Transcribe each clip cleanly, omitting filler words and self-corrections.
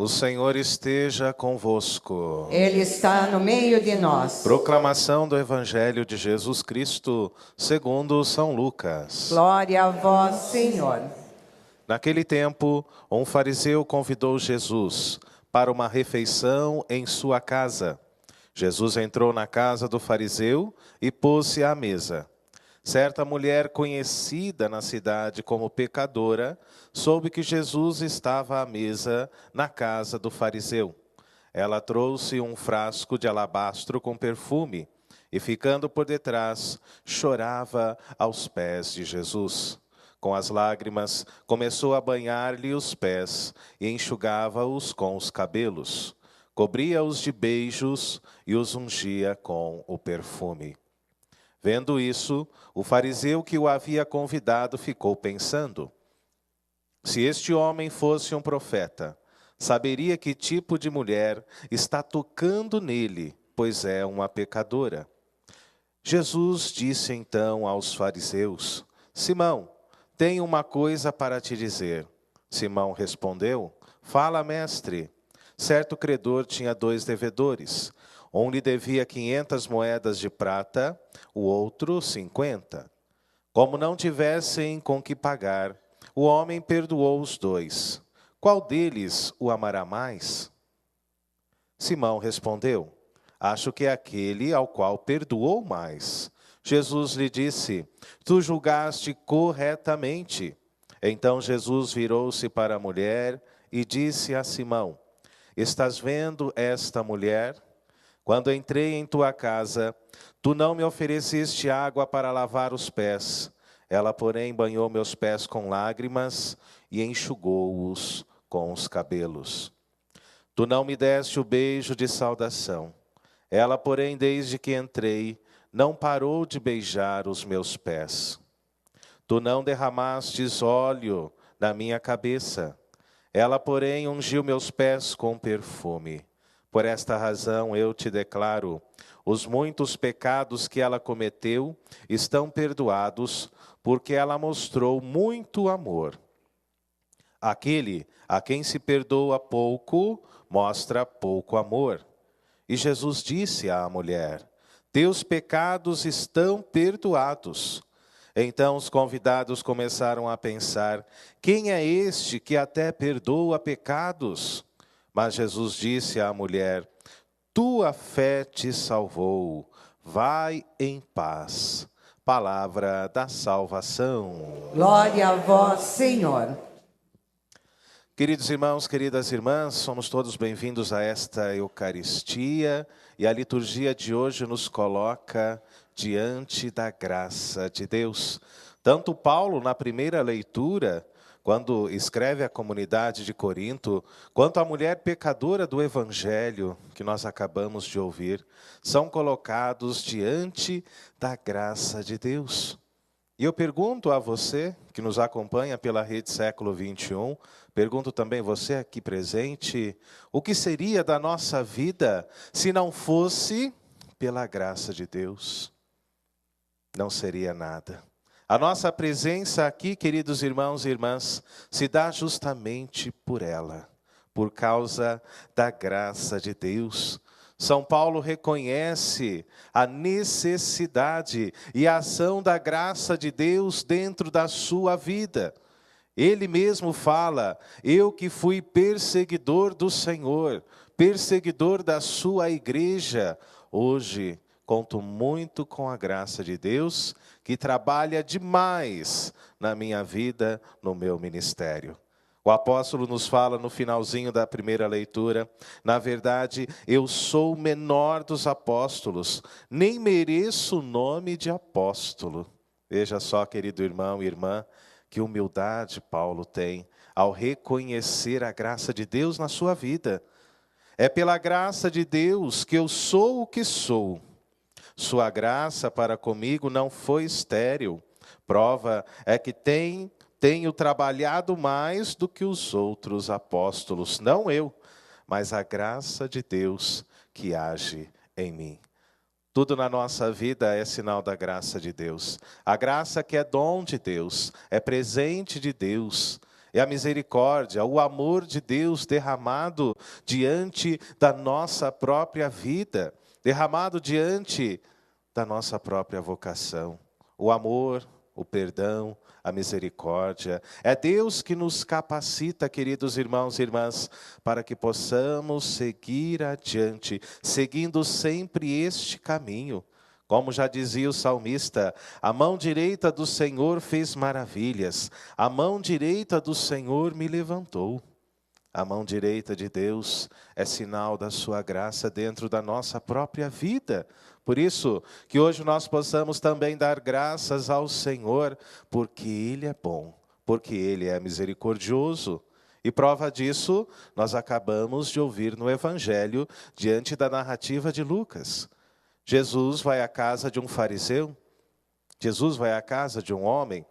O Senhor esteja convosco. Ele está no meio de nós. Proclamação do Evangelho de Jesus Cristo, segundo São Lucas. Glória a vós, Senhor. Naquele tempo, um fariseu convidou Jesus para uma refeição em sua casa. Jesus entrou na casa do fariseu e pôs-se à mesa. Certa mulher conhecida na cidade como pecadora, soube que Jesus estava à mesa na casa do fariseu. Ela trouxe um frasco de alabastro com perfume e, ficando por detrás, chorava aos pés de Jesus. Com as lágrimas, começou a banhar-lhe os pés e enxugava-os com os cabelos. Cobria-os de beijos e os ungia com o perfume. Vendo isso, o fariseu que o havia convidado ficou pensando: se este homem fosse um profeta, saberia que tipo de mulher está tocando nele, pois é uma pecadora. Jesus disse então aos fariseus: Simão, tenho uma coisa para te dizer. Simão respondeu: Fala, mestre. Certo credor tinha 2 devedores. Um lhe devia 500 moedas de prata, o outro 50. Como não tivessem com que pagar, o homem perdoou os 2. Qual deles o amará mais? Simão respondeu: Acho que é aquele ao qual perdoou mais. Jesus lhe disse: Tu julgaste corretamente. Então Jesus virou-se para a mulher e disse a Simão: Estás vendo esta mulher? Quando entrei em tua casa, tu não me ofereceste água para lavar os pés. Ela, porém, banhou meus pés com lágrimas e enxugou-os com os cabelos. Tu não me deste o beijo de saudação. Ela, porém, desde que entrei, não parou de beijar os meus pés. Tu não derramastes óleo na minha cabeça. Ela, porém, ungiu meus pés com perfume. Por esta razão eu te declaro, os muitos pecados que ela cometeu estão perdoados, porque ela mostrou muito amor. Aquele a quem se perdoa pouco, mostra pouco amor. E Jesus disse à mulher: Teus pecados estão perdoados. Então os convidados começaram a pensar: Quem é este que até perdoa pecados? Mas Jesus disse à mulher: Tua fé te salvou. Vai em paz. Palavra da salvação. Glória a vós, Senhor. Queridos irmãos, queridas irmãs, somos todos bem-vindos a esta Eucaristia e a liturgia de hoje nos coloca diante da graça de Deus. Tanto Paulo, na primeira leitura, quando escreve à comunidade de Corinto, quanto a mulher pecadora do Evangelho, que nós acabamos de ouvir, são colocados diante da graça de Deus. E eu pergunto a você, que nos acompanha pela Rede Século XXI, pergunto também você aqui presente, o que seria da nossa vida se não fosse pela graça de Deus? Não seria nada. A nossa presença aqui, queridos irmãos e irmãs, se dá justamente por ela, por causa da graça de Deus. São Paulo reconhece a necessidade e a ação da graça de Deus dentro da sua vida. Ele mesmo fala: eu que fui perseguidor do Senhor, perseguidor da sua igreja, hoje conto muito com a graça de Deus, que trabalha demais na minha vida, no meu ministério. O apóstolo nos fala no finalzinho da primeira leitura: na verdade, eu sou o menor dos apóstolos, nem mereço o nome de apóstolo. Veja só, querido irmão e irmã, que humildade Paulo tem ao reconhecer a graça de Deus na sua vida. É pela graça de Deus que eu sou o que sou. Sua graça para comigo não foi estéril. Prova é que tenho trabalhado mais do que os outros apóstolos, não eu, mas a graça de Deus que age em mim. Tudo na nossa vida é sinal da graça de Deus. A graça que é dom de Deus, é presente de Deus. é a misericórdia, o amor de Deus derramado diante da nossa própria vida, derramado diante da nossa própria vocação. O amor, o perdão, a misericórdia. É Deus que nos capacita, queridos irmãos e irmãs, para que possamos seguir adiante, seguindo sempre este caminho. Como já dizia o salmista, a mão direita do Senhor fez maravilhas, a mão direita do Senhor me levantou. A mão direita de Deus é sinal da sua graça dentro da nossa própria vida. Por isso, que hoje nós possamos também dar graças ao Senhor, porque Ele é bom, porque Ele é misericordioso. E prova disso, nós acabamos de ouvir no Evangelho, diante da narrativa de Lucas. Jesus vai à casa de um fariseu, Jesus vai à casa de um homem,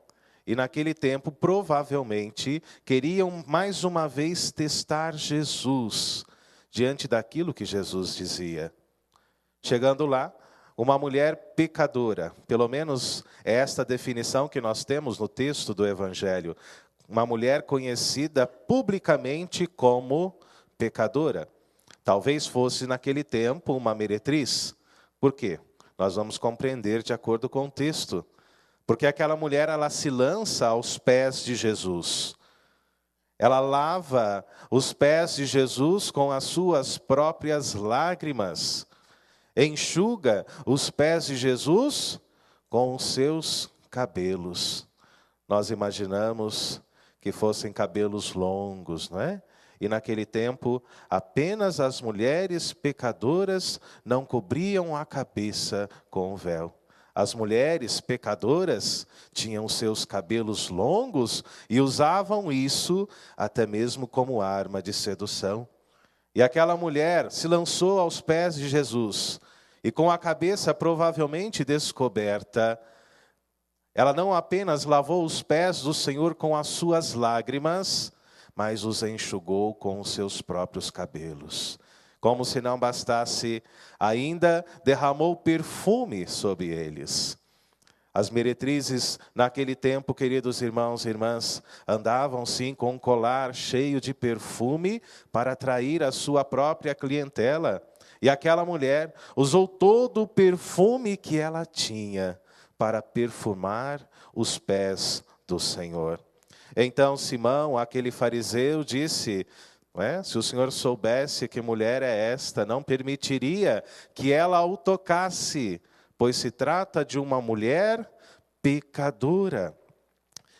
e naquele tempo, provavelmente, queriam mais uma vez testar Jesus, diante daquilo que Jesus dizia. Chegando lá, uma mulher pecadora, pelo menos é esta definição que nós temos no texto do Evangelho, uma mulher conhecida publicamente como pecadora. Talvez fosse naquele tempo uma meretriz. Por quê? Nós vamos compreender de acordo com o texto. Porque aquela mulher, ela se lança aos pés de Jesus. Ela lava os pés de Jesus com as suas próprias lágrimas. Enxuga os pés de Jesus com os seus cabelos. Nós imaginamos que fossem cabelos longos, não é? E naquele tempo, apenas as mulheres pecadoras não cobriam a cabeça com o véu. As mulheres pecadoras tinham seus cabelos longos e usavam isso até mesmo como arma de sedução. E aquela mulher se lançou aos pés de Jesus e com a cabeça provavelmente descoberta, ela não apenas lavou os pés do Senhor com as suas lágrimas, mas os enxugou com os seus próprios cabelos. Como se não bastasse, ainda derramou perfume sobre eles. As meretrizes, naquele tempo, queridos irmãos e irmãs, andavam sim com um colar cheio de perfume para atrair a sua própria clientela. E aquela mulher usou todo o perfume que ela tinha para perfumar os pés do Senhor. Então Simão, aquele fariseu, disse, se o Senhor soubesse que mulher é esta, não permitiria que ela o tocasse, pois se trata de uma mulher pecadora.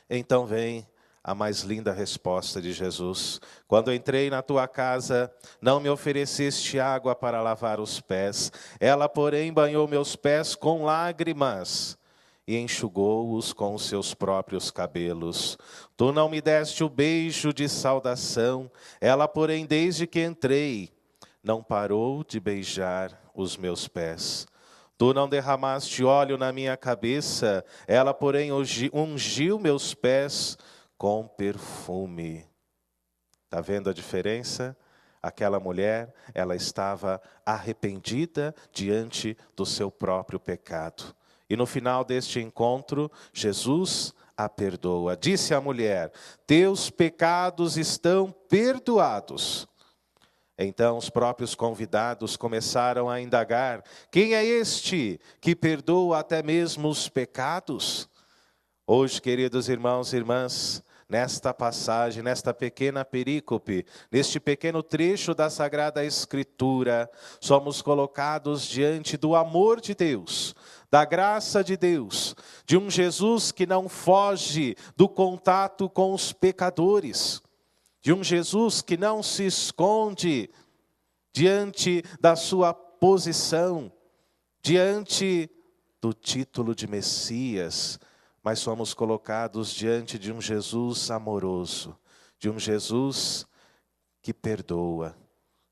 Então vem a mais linda resposta de Jesus. Quando entrei na tua casa, não me ofereceste água para lavar os pés. Ela, porém, banhou meus pés com lágrimas e enxugou-os com os seus próprios cabelos. Tu não me deste o beijo de saudação. Ela, porém, desde que entrei, não parou de beijar os meus pés. Tu não derramaste óleo na minha cabeça. Ela, porém, ungiu meus pés com perfume. Está vendo a diferença? Aquela mulher, ela estava arrependida diante do seu próprio pecado. E no final deste encontro, Jesus a perdoa. Disse a mulher, teus pecados estão perdoados. Então os próprios convidados começaram a indagar, quem é este que perdoa até mesmo os pecados? Hoje, queridos irmãos e irmãs, nesta passagem, nesta pequena perícope, neste pequeno trecho da Sagrada Escritura, somos colocados diante do amor de Deus, da graça de Deus, de um Jesus que não foge do contato com os pecadores, de um Jesus que não se esconde diante da sua posição, diante do título de Messias, mas somos colocados diante de um Jesus amoroso, de um Jesus que perdoa,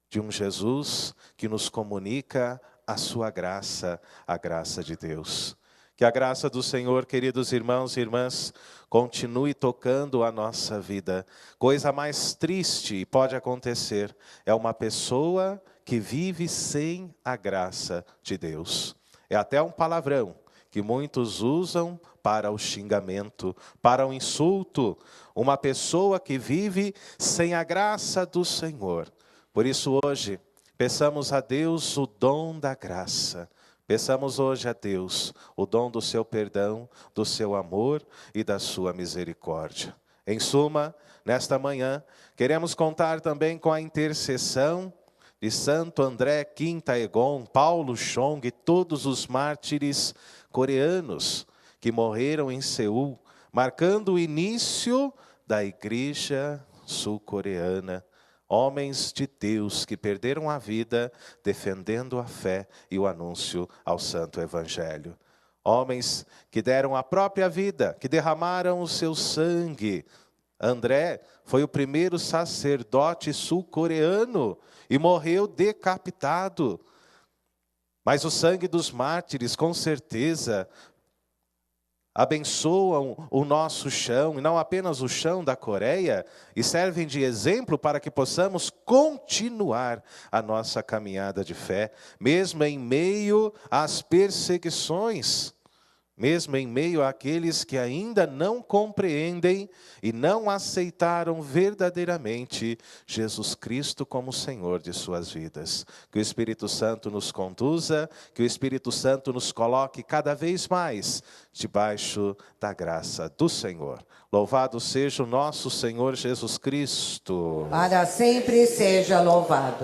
de um Jesus que nos comunica a sua graça, a graça de Deus. Que a graça do Senhor, queridos irmãos e irmãs, continue tocando a nossa vida. Coisa mais triste pode acontecer é uma pessoa que vive sem a graça de Deus. É até um palavrão que muitos usam para o xingamento, para o insulto. Uma pessoa que vive sem a graça do Senhor. Por isso hoje, peçamos a Deus o dom da graça. Peçamos hoje a Deus o dom do seu perdão, do seu amor e da sua misericórdia. Em suma, nesta manhã, queremos contar também com a intercessão de Santo André Quinta-Egon, Paulo Chong e todos os mártires coreanos que morreram em Seul, marcando o início da Igreja Sul-Coreana. Homens de Deus que perderam a vida defendendo a fé e o anúncio ao Santo Evangelho. Homens que deram a própria vida, que derramaram o seu sangue. André foi o primeiro sacerdote sul-coreano e morreu decapitado. Mas o sangue dos mártires, com certeza, abençoam o nosso chão, e não apenas o chão da Coreia, e servem de exemplo para que possamos continuar a nossa caminhada de fé, mesmo em meio às perseguições, mesmo em meio àqueles que ainda não compreendem e não aceitaram verdadeiramente Jesus Cristo como Senhor de suas vidas. Que o Espírito Santo nos conduza, que o Espírito Santo nos coloque cada vez mais debaixo da graça do Senhor. Louvado seja o nosso Senhor Jesus Cristo. Para sempre seja louvado.